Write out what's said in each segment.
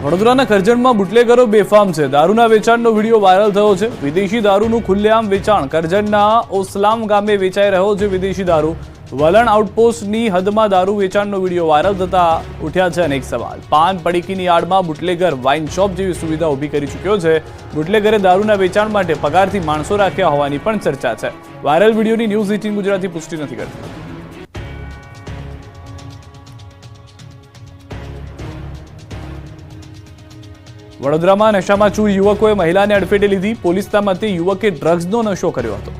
વડોદરાના કરજણમાં બુટલેગરો બેફામ છે. દારૂના વેચાણનો વિડીયો વાયરલ થયો છે. વિદેશી દારૂનું ખુલ્લેઆમ વેચાણ કરજણના ઓસલામ ગામે વેચાઈ રહ્યો છે. વિદેશી દારૂ વલણ આઉટપોસ્ટની હદમાં દારૂ વેચાણનો વિડીયો વાયરલ થતા ઉઠ્યા છે અનેક સવાલ. પાન પડીકીની આડમાં બુટલેગર વાઇન શોપ જેવી સુવિધા ઊભી કરી ચૂક્યો છે. બુટલેગરે દારૂના વેચાણ માટે પગારથી માણસો રાખ્યા હોવાની પણ ચર્ચા છે. વાયરલ વિડીયોની ન્યૂઝ 18 ગુજરાતી પુષ્ટિ નથી કરતી. વડોદરામાં નશામાં ચૂર યુવકોએ મહિલાને અડફેટે લીધી. પોલીસના મતે યુવકે ડ્રગ્સનો નશો કર્યો હતો.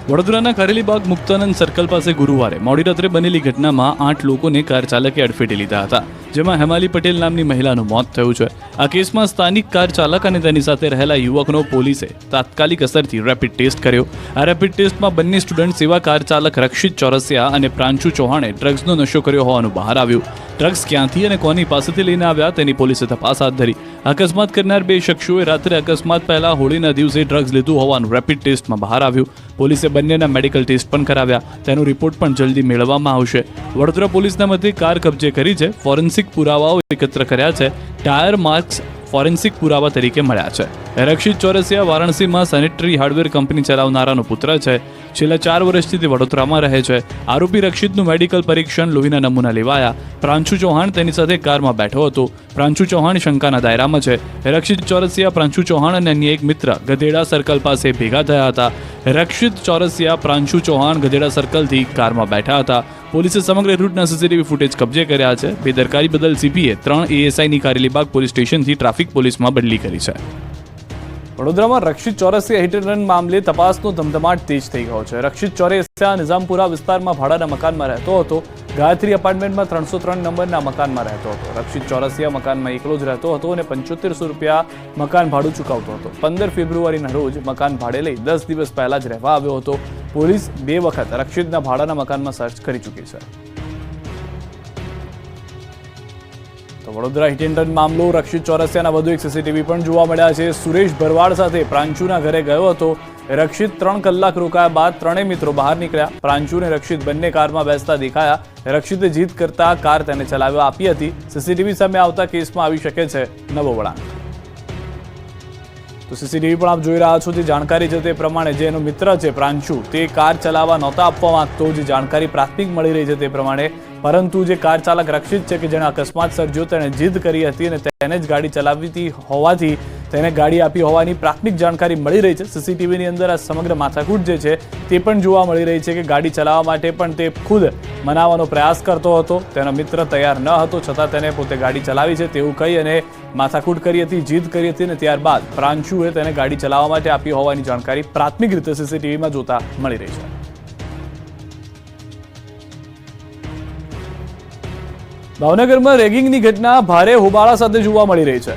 વડોદરાના કારેલીબાગ મુક્તાનંદ સર્કલ પાસે ગુરુવારે મોડી રાત્રે બનેલી ઘટનામાં 8 લોકોને કાર ચાલકે અડફેટે લીધા હતા, જેમાં હેમાલી પટેલ નામની મહિલાનું મોત થયું છે. આ કેસમાં સ્થાનિક કાર ચાલક અને તેની સાથે રહેલા યુવકનો પોલીસે તાત્કાલિક અસરથી રેપિડ ટેસ્ટ કર્યો. આ રેપિડ ટેસ્ટમાં બંને સ્ટુડન્ટ સેવા કાર ચાલક રક્ષિત ચોરસિયા અને પ્રાંશુ ચૌહાણે ડ્રગ્સનો નશો કર્યો હોવાનું બહાર આવ્યું. ડ્રગ્સ ક્યાંથી અને કોની પાસેથી લઈને આવ્યા તેની પોલીસે તપાસ હાથ ધરી. અકસ્માત કરનાર 2 શખ્સોએ રાત્રે અકસ્માત પહેલા હોળીના દિવસે ડ્રગ્સ લીધું હોવાનું રેપિડ ટેસ્ટમાં બહાર આવ્યું. પોલીસે બંનેના મેડિકલ ટેસ્ટ પણ કરાવ્યા. તેનો રિપોર્ટ પણ જલ્દી મેળવવામાં આવશે. વડોદરા પોલીસના મતે કાર કબજે કરી છે. ફોરેન્સિક પુરાવાઓ એકત્ર કર્યા છે. ટાયર માર્ક્સ ફોરેન્સિક પુરાવા તરીકે મળ્યા છે. રક્ષિત ચોરસિયા વારાણસીમાં સેનેટરી હાર્ડવેર કંપની ચલાવનારાનો પુત્ર છે. છેલ્લા 4 વર્ષથી તે વડોદરામાં રહે છે. આરોપી રક્ષિતનું મેડિકલ પરીક્ષણ લોહીના નમૂના લેવાયા. પ્રાંશુ ચૌહાણ તેની સાથે કારમાં બેઠો હતો. પ્રાંશુ ચૌહાણ શંકાના દાયરામાં છે. રક્ષિત ચોરસિયા, પ્રાંશુ ચૌહાણ અને અન્ય એક મિત્ર ગધેડા સર્કલ પાસે ભેગા થયા હતા. રક્ષિત ચોરસિયા, પ્રાંશુ ચૌહાણ ગધેડા સર્કલથી કારમાં બેઠા હતા. પોલીસે સમગ્ર રૂટના સીસીટીવી ફૂટેજ કબજે કર્યા છે. બેદરકારી બદલ સીપીએ 3 એએસઆઈની કારેલીબાગ પોલીસ સ્ટેશનથી ટ્રાફિક પોલીસમાં બદલી કરી છે. વડોદરામાં રક્ષિત ચોરસિયા હિટ એન્ડ રન મામલે તપાસનો ધમધમાટ તેજ થઈ ગયો છે. રક્ષિત ચોરસિયા નિઝામપુરા વિસ્તારમાં ભાડાના મકાનમાં રહેતો હતો. ગાયત્રી એપાર્ટમેન્ટમાં 303 નંબરના મકાનમાં રહેતો હતો. રક્ષિત ચોરસિયા મકાનમાં એકલો જ રહેતો હતો અને 7500 રૂપિયા મકાન ભાડું ચૂકવતો હતો. 15 ફેબ્રુઆરીના રોજ મકાન ભાડે લઈ 10 દિવસ પહેલા જ રહેવા આવ્યો હતો. પોલીસ 2 વખત રક્ષિતના ભાડાના મકાનમાં સર્ચ કરી ચૂકી છે. તો વડોદરા હિટ એન્ડ રન મામલો, રક્ષિત ચોરસિયાના વધુ એક સીસીટીવી પણ જોવા મળ્યા છે. સુરેશ ભરવાડ સાથે પ્રાંશુના ઘરે ગયો હતો. રક્ષિત 3 કલાક રોકાયા બાદ 3 મિત્રો બહાર નીકળ્યા. પ્રાંશુ અને રક્ષિત બંને કારમાં બેસતા દેખાયા. રક્ષિતે જીદ કરતા કાર તેને ચલાવવા આપી હતી. સીસીટીવી સામે આવતા કેસમાં આવી શકે છે નવો વળાંક. તો સીસીટીવી પણ આપ જોઈ રહ્યા છો. જે જાણકારી છે તે પ્રમાણે જે એનો મિત્ર છે પ્રાંશુ, તે કાર ચલાવવા નહોતા આપવા માંગતો. જે જાણકારી પ્રાથમિક મળી રહી છે તે પ્રમાણે, પરંતુ જે કાર ચાલક રક્ષિત છે કે જેણે અકસ્માત સર્જ્યો, તેણે જીદ કરી હતી અને તેને જ ગાડી ચલાવવી હોવાથી તેને ગાડી આપી હોવાની પ્રાથમિક જાણકારી મળી રહી છે. સીસીટીવીની અંદર આ સમગ્ર માથાકૂટ જે છે તે પણ જોવા મળી રહી છે કે ગાડી ચલાવવા માટે પણ તે ખુદ મનાવવાનો પ્રયાસ કરતો હતો. તેનો મિત્ર તૈયાર ન હતો, છતાં તેને પોતે ગાડી ચલાવી છે તેવું કહી અને માથાકૂટ કરી હતી, જીદ કરી હતી અને ત્યારબાદ પ્રાંશુએ તેને ગાડી ચલાવવા માટે આપી હોવાની જાણકારી પ્રાથમિક રીતે સીસીટીવીમાં જોતા મળી રહી છે. ભાવનગરમાં રેગિંગની ઘટના ભારે હોબાળા સાથે જોવા મળી રહી છે.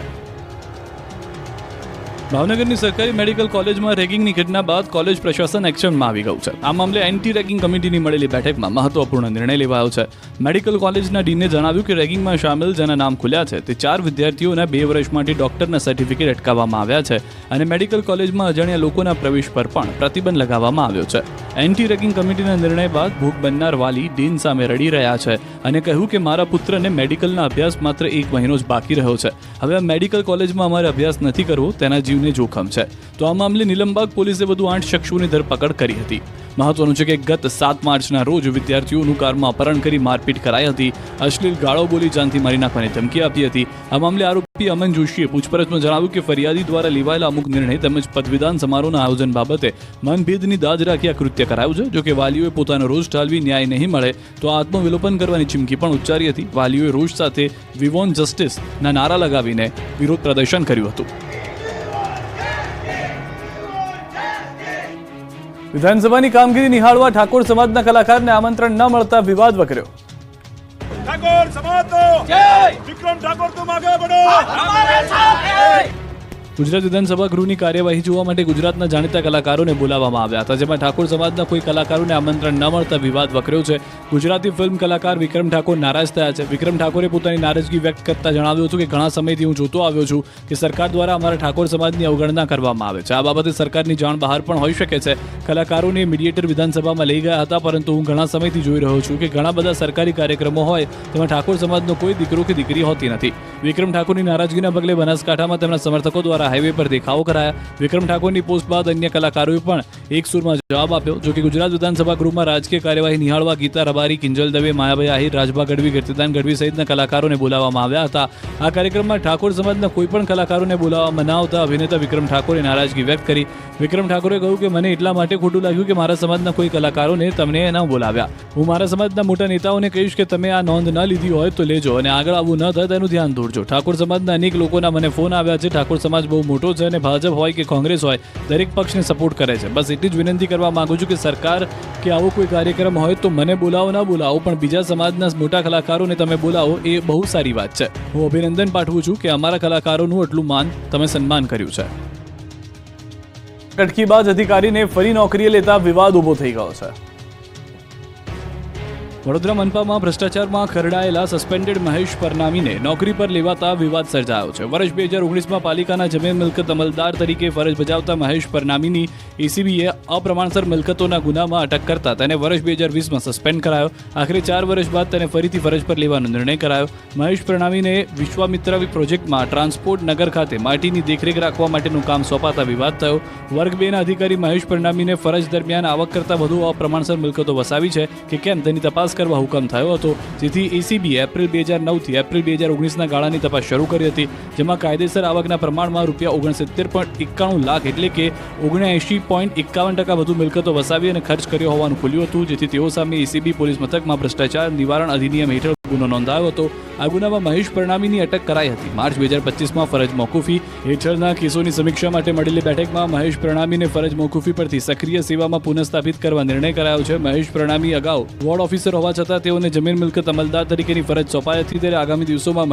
ભાવનગરની સરકારી મેડિકલ કોલેજમાં રેગિંગની ઘટના બાદ કોલેજ પ્રશાસન એક્શનમાં આવી ગયું છે. આ મામલે એન્ટી રેગિંગ કમિટીની મળેલી બેઠકમાં મહત્વપૂર્ણ નિર્ણય લેવાયો છે. મેડિકલ કોલેજના ડીને જણાવ્યું કે રેગિંગમાં સામેલ જેના નામ ખુલ્યા છે તે 4 વિદ્યાર્થીઓના 2 વર્ષ માટે ડોક્ટરના સર્ટિફિકેટ અટકાવવામાં આવ્યા છે અને મેડિકલ કોલેજમાં અજાણ્યા લોકોના પ્રવેશ પર પણ પ્રતિબંધ લગાવવામાં આવ્યો છે. એન્ટી રેગિંગ કમિટીના નિર્ણય બાદ ભોગ બનનાર વાલી ડીન સામે રડી રહ્યા છે અને કહ્યું કે મારા પુત્રને મેડિકલના અભ્યાસ માત્ર 1 મહિનો જ બાકી રહ્યો છે. હવે આ મેડિકલ કોલેજમાં અમારે અભ્યાસ નથી કરવો, તેના જીવને જોખમ છે. તો આ મામલે નીલમબાગ પોલીસે વધુ 8 શખ્સોની ધરપકડ કરી હતી. મહત્વનું છે કે ગત 7 માર્ચના રોજ વિદ્યાર્થીઓનું કારમાં અપહરણ કરી મારપીટ કરાઈ હતી. અશ્લીલ ગાળો બોલી જાનથી મારી નાખવાની ધમકી આપી હતી. આ મામલે આરોપી અમન જોશીએ પૂછપરછમાં જણાવ્યું કે ફરિયાદી દ્વારા લેવાયેલા અમુક નિર્ણય તેમજ પદવીદાન સમારોહના આયોજન બાબતે મનભેદની દાજ રાખી આ કૃત્ય કરાયું છે. જોકે વાલીઓએ પોતાનો રોષ ટાળવી ન્યાય નહીં મળે તો આત્મવિલોપન કરવાની ચીમકી પણ ઉચ્ચારી હતી. વાલીઓએ રોષ સાથે વી વોન્ટ જસ્ટિસના નારા લગાવીને વિરોધ પ્રદર્શન કર્યું હતું. વિધાનસભાની કામગીરી નિહાળવા ઠાકોર સમાજના કલાકારને આમંત્રણ ન મળતા વિવાદ વકર્યો. ગુજરાત વિધાનસભા ગૃહની કાર્યવાહી જોવા માટે ગુજરાતના જાણીતા કલાકારોને બોલાવવામાં આવ્યા હતા, જેમાં ઠાકોર સમાજના કોઈ કલાકારોને આમંત્રણ ન મળતા વિવાદ વકર્યો છે. ગુજરાતી ફિલ્મ કલાકાર વિક્રમ ઠાકોર નારાજ થયા છે. વિક્રમ ઠાકોરે પોતાની નારાજગી વ્યક્ત કરતા જણાવ્યું હતું કે ઘણા સમયથી હું જોતો આવ્યો છું કે સરકાર દ્વારા અમારા ઠાકોર સમાજની અવગણના કરવામાં આવે છે. આ બાબતે સરકારની જાણ બહાર પણ હોઈ શકે છે. કલાકારોને મીડિયેટર વિધાનસભામાં લઈ ગયા હતા, પરંતુ હું ઘણા સમયથી જોઈ રહ્યો છું કે ઘણા બધા સરકારી કાર્યક્રમો હોય તેમાં ઠાકોર સમાજનો કોઈ દીકરો કે દીકરી હોતી નથી. વિક્રમ ઠાકોરની નારાજગીના પગલે બનાસકાંઠામાં તેમના સમર્થકો દ્વારા હાઈવે પર દેખાવો કરાયા. વિક્રમ ઠાકોરની પોસ્ટ બાદ અન્ય કલાકારોએ પણ એક સુરમાં જવાબ આપ્યો. જો કે ગુજરાત વિધાનસભા ગૃહમાં રાજકીય કાર્યવાહી નિહાળવા ગીતા રબારી, કિંજલ દવે, માયાભાઈ આહિર, રાજભા ગઢવી, કીર્તિદાન ગઢવી સહિતના કલાકારોને બોલાવવામાં આવ્યા હતા. આ કાર્યક્રમમાં ઠાકોર સમાજના કોઈ પણ કલાકારોને બોલાવવામાં ન આવતા અભિનેતા વિક્રમ ઠાકોરે નારાજગી વ્યક્ત કરી. વિક્રમ ઠાકોરે કહ્યું કે મને એટલા માટે ખોટું લાગ્યું કે મારા સમાજના કોઈ કલાકારોને તમને ન બોલાવ્યા. હું મારા સમાજના મોટા નેતાઓને કહીશ કે તમે આ નોંધ ન લીધી હોય તો લેજો અને આગળ આવું ન થાય તેનું ધ્યાન દોરજો. ઠાકોર સમાજના અનેક લોકોના મને ફોન આવ્યા છે. ઠાકોર સમાજ બહુ મોટો છે અને ભાજપ હોય કે કોંગ્રેસ હોય દરેક પક્ષને સપોર્ટ કરે છે. બસ એટલી જ વિનંતી કરવા માંગુ છું કે સરકાર કે આવો કોઈ કાર્યક્રમ હોય તો મને બોલાવો ન બોલાવો, પણ બીજા સમાજના મોટા કલાકારોને તમે બોલાવો એ બહુ સારી વાત છે. હું અભિનંદન પાઠવું છું કે અમારા કલાકારોનું આટલું માન તમે સન્માન કર્યું છે. કટકીબાજ અધિકારીને ફરી નોકરીએ લેતા વિવાદ ઊભો થઈ ગયો છે. વડોદરા મનપામાં ભ્રષ્ટાચારમાં ખરડાયેલા સસ્પેન્ડેડ મહેશ પરનામીને નોકરી પર લેવાતા વિવાદ સર્જાયો છે. વર્ષ 2019માં પાલિકાના જમીન મિલકત અમલદાર તરીકે ફરજ બજાવતા મહેશ પરનામીની એસીબીએ અપ્રમાણસર મિલકતોના ગુનામાં અટક કરતા તેને વર્ષ 2020માં સસ્પેન્ડ કરાયો. આખરે 4 વર્ષ બાદ તેને ફરીથી ફરજ પર લેવાનો નિર્ણય કરાયો. મહેશ પરનામીને વિશ્વામિત્ર પ્રોજેક્ટમાં ટ્રાન્સપોર્ટ નગર ખાતે માટીની દેખરેખ રાખવા માટેનું કામ સોંપાતા વિવાદ થયો. વર્ગ 2ના અધિકારી મહેશ પરનામીને ફરજ દરમિયાન આવક કરતાં વધુ અપ્રમાણસર મિલકતો વસાવી છે કે કેમ તેની તપાસ કરવા હુકમ થયો હતો, જેથી એસીબીએ એપ્રિલ 2009 થી એપ્રિલ 2019ના ગાળાની તપાસ શરૂ કરી હતી, જેમાં કાયદેસર આવકના પ્રમાણમાં ₹69.91 લાખ એટલે કે 79.51% વધુ મિલકતો વસાવી અને ખર્ચ કર્યો હોવાનું ખુલ્યું હતું, જેથી તેઓ સામે એસીબી પોલીસ મથકમાં ભ્રષ્ટાચાર નિવારણ અધિનિયમ હેઠળ ગુનો નોંધાયો હતો. આ ગુનામાં મહેશ પરનામીની અટક કરાઈ હતી. માર્ચ 2025માં ફરજ મોકૂફી હેઠળના કેસોની સમીક્ષા માટે મળેલી બેઠકમાં મહેશ પરનામીને ફરજ મોકૂફી પરથી સક્રિય સેવામાં પુનઃસ્થાપિત કરવા નિર્ણય કરાયો છે. મહેશ પરનામી અગાઉ વોર્ડ ઓફિસર હોવા છતાં તેઓને જમીન મિલકત અમલદાર તરીકેની ફરજ સોંપાઈ હતી, ત્યારે આગામી દિવસોમાં